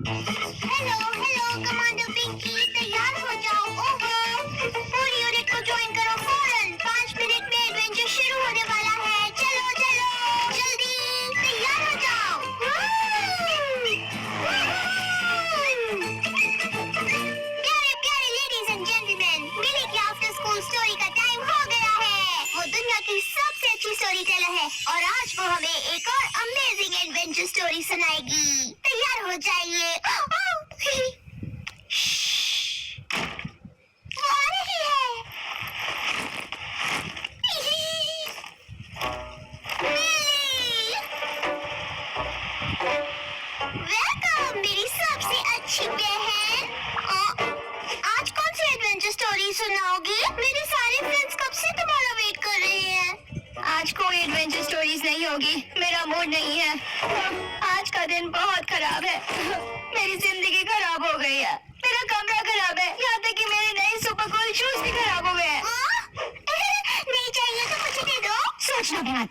Hello hello commando Pinky, तैयार हो जाओ। ओवर। पूरी यूनिट को ज्वाइन करो फौरन। 5 मिनट में एडवेंचर शुरू होने वाला है। चलो चलो जल्दी तैयार हो जाओ। प्यारे प्यारे लेडीज एंड जेंटलमैन, मिली की आफ्टर स्कूल स्टोरी का टाइम हो गया है। वो दुनिया की सबसे अच्छी स्टोरी टेलर है और आज वो हमें एक और अमेजिंग एडवेंचर स्टोरी सुनाएगी। तैयार हो जाइए। वो आ रही है। वेलकम मेरी सबसे अच्छी बहन। आज कौन सी एडवेंचर स्टोरी सुनाओगी? मेरे सारे फ्रेंड्स कब से तुम्हारा वेट कर रहे हैं। आज कोई एडवेंचर स्टोरीज नहीं होगी, मेरा मूड नहीं है। आज का दिन बहुत खराब है। मेरी जिंदगी खराब हो गई है। मेरा कमरा खराब है, यहाँ तक कि मेरे नए सुपर कूल शूज भी खराब हो गए हैं। नहीं चाहिए तो मुझे दे दो। सोचना मत।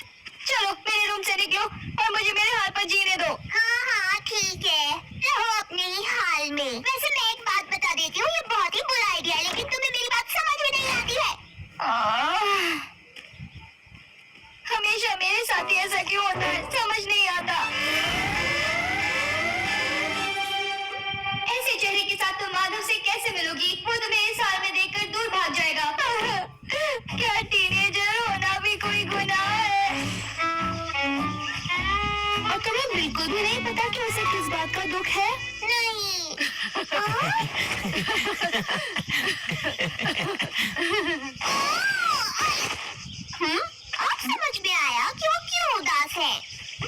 चलो मेरे रूम से निकलो और मुझे मेरे हाल पर जीने दो। हाँ हाँ ठीक है, रहो अपने ही हाल में। वैसे मैं एक बात बता देती हूँ, ये बहुत ही बुरा आइडिया है, लेकिन तुम्हें मेरी बात समझ में नहीं आती है। हमेशा मेरे साथ ही ऐसा क्यों होता है, समझ नहीं आता। ऐसे चेहरे के साथ तुम माधव से कैसे मिलोगी? वो तुम्हें इस हाल में देखकर दूर भाग जाएगा। क्या टीनेजर होना भी कोई गुनाह है? और तुम्हें बिल्कुल भी नहीं पता कि उसे किस बात का दुख है? नहीं। अब समझ में आया कि वो क्यों उदास है।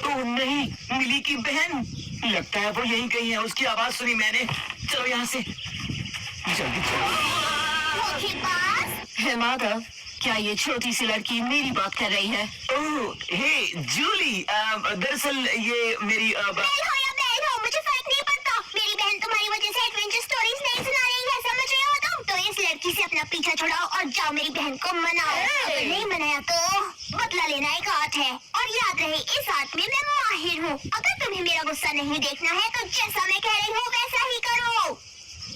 ओह नहीं, मिली की बहन। लगता है वो यहीं कहीं है, उसकी आवाज सुनी मैंने। चलो यहाँ से जल्दी चलो। धोखेबाज। हे माधव, क्या ये छोटी सी लड़की मेरी बात कर रही है? ओह हे जूली, दरअसल ये मेरी बेल हो, मुझे फर्क नहीं पड़ता। मेरी बहन तुम्हारी वजह से एडवेंचर स्टोरीज नहीं सुना रही है, समझ रहे हो तुम? तो इस लड़की से अपना पीछा छुड़ाओ और जाओ मेरी बहन को मनाओ। अगर नहीं मनाया तो बदला लेना एक आर्ट है, और याद रहे इस आर्ट में मैं माहिर हूँ। अगर तुम्हें मेरा गुस्सा नहीं देखना है तो जैसा मैं कह रही हूँ वैसा ही करो।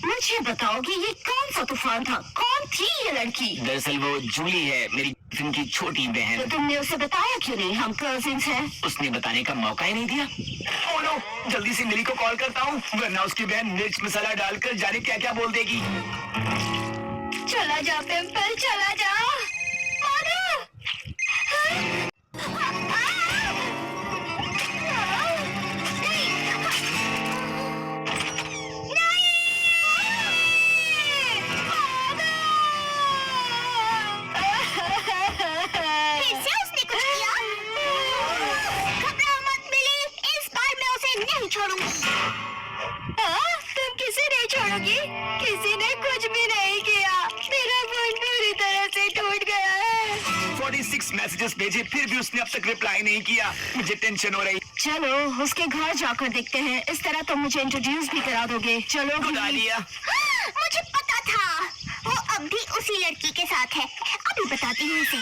मुझे बताओ कि ये कौन सा तूफान था? कौन थी ये लड़की? दरअसल वो जूली है, मेरी की छोटी तो बहन। तुमने उसे बताया क्यों नहीं? हम कजिन्स हैं। उसने बताने का मौका ही नहीं दिया। ओह नो, जल्दी से मिली को कॉल करता हूँ, वरना उसकी बहन मिर्च मसाला डालकर जाने क्या क्या बोल देगी। चला जा पिंपल, चला जा। माधव! फिर से उसने कुछ किया? घबराओ मत मिली, इस बार मैं उसे नहीं छोड़ूंगी। तुम किसे नहीं छोड़ोगी? किसी ने कुछ भी नहीं किया। मेरा मन पूरी तरह से टूट गया है। 46 मैसेजेस भेजे, फिर भी उसने अब तक रिप्लाई नहीं किया। मुझे टेंशन हो रही। चलो उसके घर जाकर देखते हैं। इस तरह तुम मुझे इंट्रोड्यूस भी करा दोगे। चलो बुला लिया। मुझे पता था, वो अब भी उसी लड़की के साथ है। अभी बताती हूँ उसे।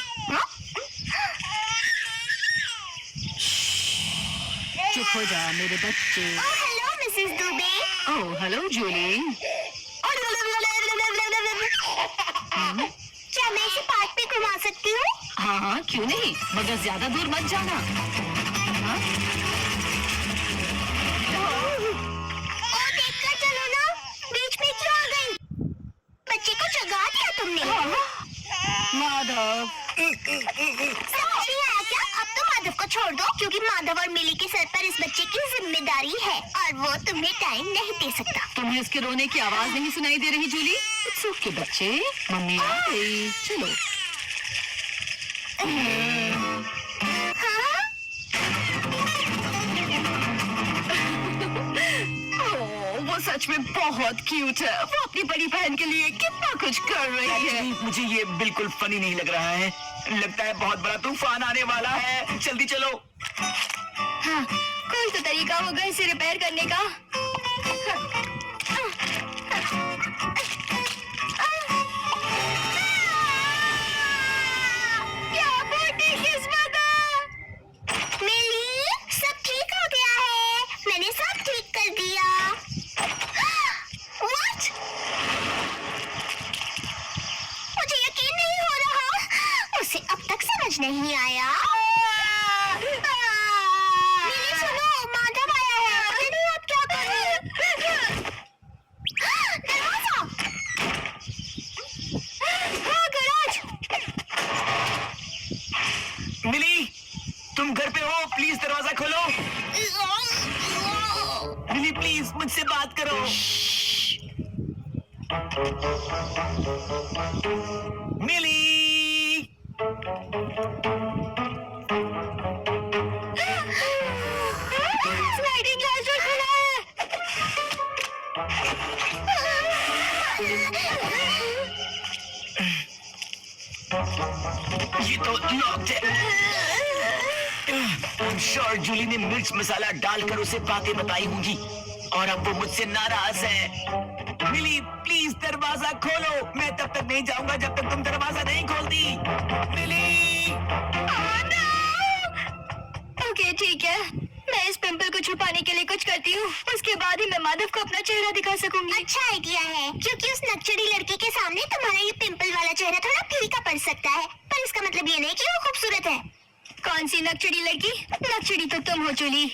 चुप हो जा मेरे बच्चे। Hello Mrs Dubey. Oh hello Julie. क्या मैं इसे पार्क पे घुमा सकती हूँ? हाँ हाँ क्यों नहीं, मगर ज्यादा दूर मत जाना। हाँ? ओ देखकर चलो ना, बीच में क्यों आ गई? बच्चे को जगा दिया तुमने। माधव। समझ नहीं आया क्या? अब तो माधव को छोड़ दो, क्योंकि माधव और मिली के सर पर इस बच्चे की जिम्मेदारी है और वो तुम्हें टाइम नहीं दे सकता। तुम्हें उसके रोने की आवाज नहीं सुनाई दे रही जूली? सुख के बच्चे, मम्मी आ गई। चलो। हाँ? वो सच में बहुत क्यूट है। वो अपनी बड़ी बहन के लिए कितना कुछ कर रही है। Actually, मुझे ये बिल्कुल फनी नहीं लग रहा है। लगता है बहुत बड़ा तूफान आने वाला है। जल्दी चलो। हाँ, कोई तो तरीका होगा इसे रिपेयर करने का। क्या बड़ी किस्मत है। मिली, सब ठीक हो गया है। मैंने सब ठीक कर दिया। मुझसे बात करो। मिली। स्लाइडिंग ग्लास डोर खुला है। ये तो लॉक्ड है। I'm sure जूली ने मिर्च मसाला डालकर उसे बातें बताई होंगी और अब वो मुझसे नाराज है। मिली प्लीज दरवाजा खोलो। मैं तब तक नहीं जाऊंगा जब तक तुम दरवाजा नहीं खोलती। मिली। ओके ठीक है, मैं इस पिंपल को छुपाने के लिए कुछ करती हूँ। उसके बाद ही मैं माधव को अपना चेहरा दिखा सकूंगी। अच्छा आइडिया है, क्योंकि उस नक्चड़ी लड़के के सामने तुम्हारा ये पिंपल वाला चेहरा थोड़ा फीका पड़ सकता है, पर इसका मतलब ये नहीं कि वो खूबसूरत है। कौन सी नक्चड़ी लड़की? नक्चड़ी तो तुम हो जूली।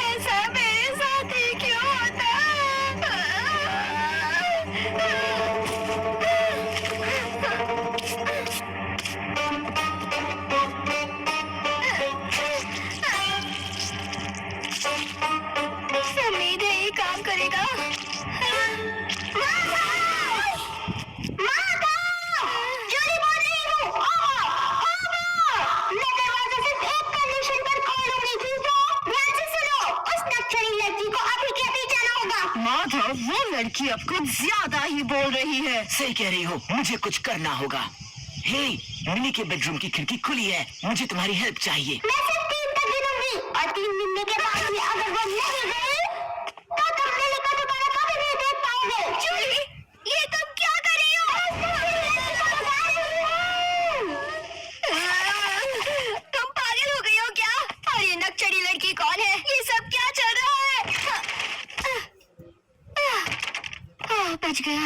ऐसा मेरे साथ ही क्यों होता? उम्मीद है ये काम करेगा। जूली बोल रही हूँ। मैं दरवाजा सिर्फ एक कंडीशन पर खोलूंगी, ठीक है? ध्यान से सुनो, उस नक्चड़ी लड़की को अभी के अभी जाना होगा। माधव, वो लड़की अब कुछ ज्यादा ही बोल रही है। सही कह रही हो, मुझे कुछ करना होगा। हे, मिली के बेडरूम की खिड़की खुली है, मुझे तुम्हारी हेल्प चाहिए। मैं सिर्फ 3 तक गिनूंगी और 3 गिनने के बाद भी अगर वो नहीं गई तो तुम मिली को दोबारा कभी नहीं देख पाओगे। जूली, ये तुम क्या कर रही हो? तुम पागल हो गई हो क्या? और ये नक्चड़ी लड़की कौन है? ये सब क्या चल रहा है? बच गया।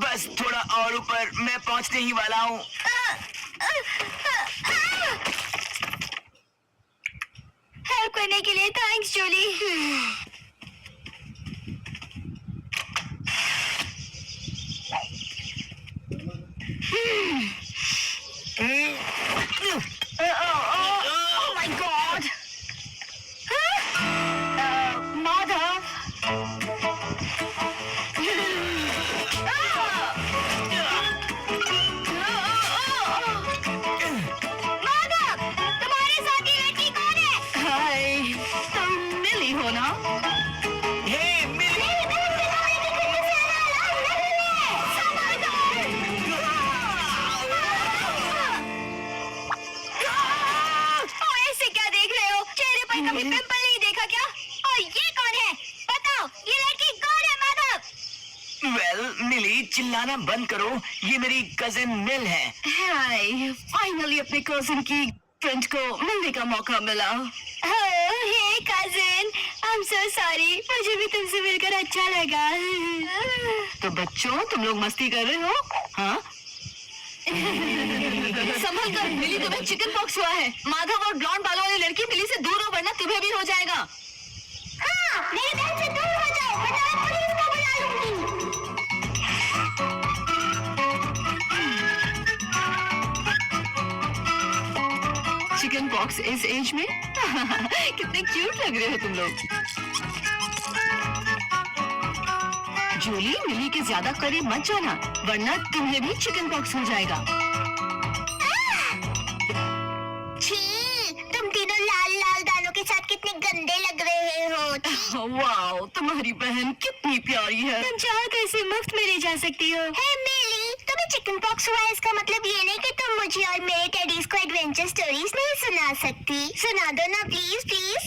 बस थोड़ा और ऊपर, मैं पहुंचने ही वाला हूँ। हेल्प करने के लिए thanks Julie. Oh my God! Madhav! Madhav, तुम्हारे साथ ये लड़की कौन है? हाय, तुम मिली हो ना? हे मिली। ऐसे क्या देख रहे हो? चेहरे पर कभी पिंपल नहीं देखा क्या? और ये कौन है? बताओ, ये लड़की कौन है माधव? वेल, मिली चिल्लाना बंद करो, ये मेरी कजिन मिल है। हाय, फाइनली अपने कजिन की फ्रेंड को मिलने का मौका मिला। Hey cousin, I am so sorry, मुझे भी तुमसे मिलकर अच्छा लगा। तो बच्चों, तुम लोग मस्ती कर रहे हो? हाँ? संभल कर, मिली तुम्हें चिकन पॉक्स हुआ है। माधव और ब्लॉन्ड बालों वाली लड़की मिली से दूर हो, वरना तुम्हें भी हो जाएगा। हाँ, मेरी बहन से दूर हो जाओ, वरना मैं पुलिस को बुला लूंगी। चिकन पॉक्स इस एज में? कितने क्यूट लग रहे हो तुम लोग। जूली, मिली के ज्यादा करीब मत जाना, वरना तुम्हें भी चिकन पॉक्स हो जाएगा। छी, तुम तीनों लाल लाल दानों के साथ कितने गंदे लग रहे हो। वाओ, तुम्हारी बहन कितनी प्यारी है। तुम चाहो तो इसे मुफ्त में ले जा सकती हो। हे मिली, तुम्हें चिकन पॉक्स हुआ है, इसका मतलब ये नहीं कि तुम मुझे और मेरे टेडीज को एडवेंचर स्टोरीज नहीं सुना सकती। सुना दो ना प्लीज प्लीज।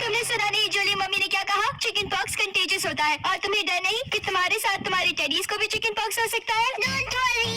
तुमने सुना नहीं जूली, मम्मी ने क्या कहा? चिकन पॉक्स कंटेजियस होता है और तुम्हें डर नहीं कि तुम्हारे साथ तुम्हारे टेडीज को भी चिकन पॉक्स हो सकता है? Don't worry,